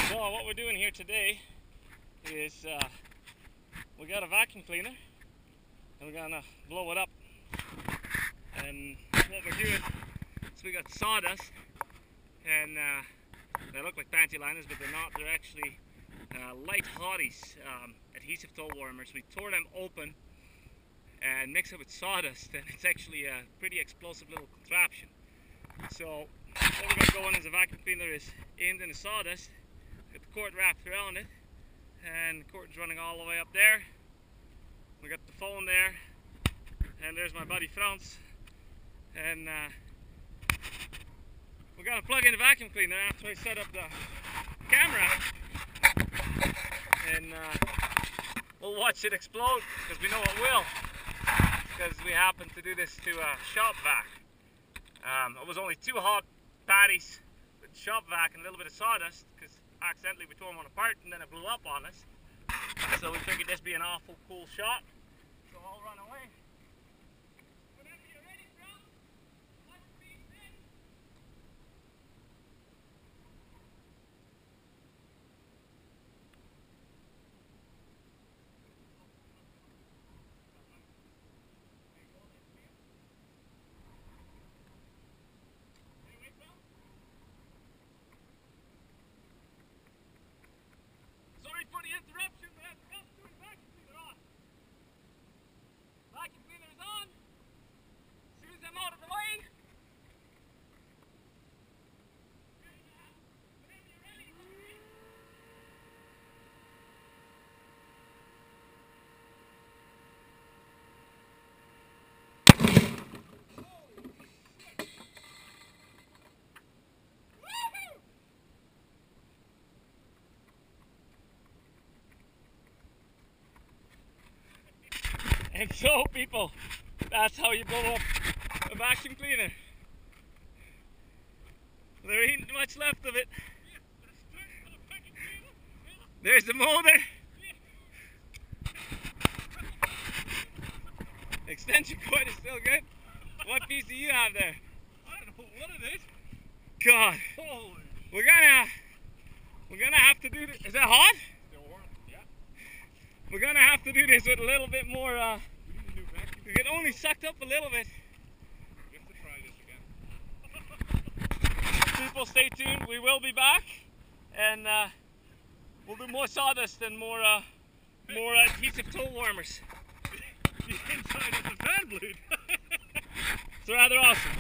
So what we're doing here today is we got a vacuum cleaner and we're gonna blow it up. And what we're doing is we got sawdust, and they look like panty liners, but they're not. They're actually light hotties, adhesive toe warmers. We tore them open and mix it with sawdust, and it's actually a pretty explosive little contraption. So what we're going to go in as a vacuum cleaner is aimed in the sawdust, get the cord wrapped around it, and the cord's running all the way up there. We got the phone there, and there's my buddy Frans, and we're going to plug in the vacuum cleaner after I set up the camera, and we'll watch it explode, because we know it will, because we happen to do this to a shop vac. It was only 2 hot patties with shop vac and a little bit of sawdust, because accidentally we tore one apart and then it blew up on us. So we figured this would be an awful cool shot. So I'll run away. Whenever you're ready, bro, let's begin. Sorry for the interruption, but I've got to turn the vacuum cleaner on. Vacuum cleaner is on. As soon as I'm out of the way. Whenever you're ready, And so, people, that's how you blow up a vacuum cleaner. There ain't much left of it. There's the motor. Extension cord is still good. What piece do you have there? I don't know what it is. God. Holy. We're gonna have to do this. Is that hot? Still warm? Yeah. We're gonna have to do this with a little bit more. We need a new vacuum. We get only sucked up a little bit. We have to try this again. People, stay tuned. We will be back, and we'll do more sawdust and more adhesive toe warmers. The inside of the fan blade. It's rather awesome.